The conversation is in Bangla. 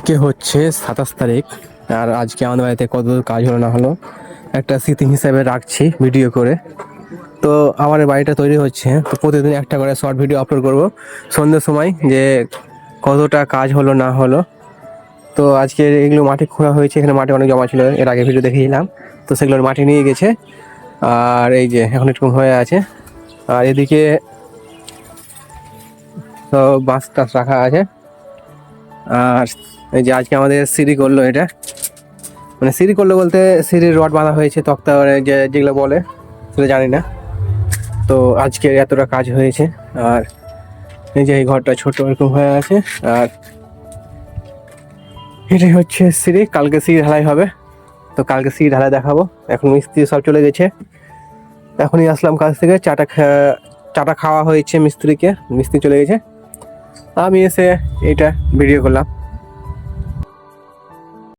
আজকে হচ্ছে 27 তারিখ। আর আজকে আমাদের বাড়িতে কত কাজ হলো না হলো একটা স্মৃতি হিসাবে রাখছি ভিডিও করে। তো আমার বাড়িটা তৈরি হচ্ছে, তো প্রতিদিন একটা করে শর্ট ভিডিও আপলোড করব সন্ধ্যের সময়, যে কতটা কাজ হলো না হলো। তো আজকে এগুলো মাটি খোঁড়া হয়েছে, এখানে মাটি অনেক জমা ছিল, এর আগে ভিডিও দেখেছিলাম। তো সেগুলোর মাটি নিয়ে গেছে, আর এই যে এখন একটু হয়ে আছে। আর এদিকে তো বাঁশ টাস রাখা আছে। আর এই যে আজকে আমাদের সিঁড়ি করলো, এটা মানে সিঁড়ি করলো বলতে সিঁড়ির রড বাঁধা হয়েছে, তক্তা যে যেগুলো বলে সেটা জানি না। তো আজকে এতটা কাজ হয়েছে। আর এই যে এই ঘরটা ছোট এরকম হয়ে আছে। আর এটাই হচ্ছে সিঁড়ি, কালকে সিঁড়ি ঢালাই হবে। তো কালকে সিঁড়ি ঢালাই দেখাবো। এখন মিস্ত্রি সব চলে গেছে, এখনই আসলাম কাজ থেকে। চাটা খাওয়া হয়েছে মিস্ত্রিকে, মিস্ত্রি চলে গেছে, আমি এসে এটা ভিডিও করলাম।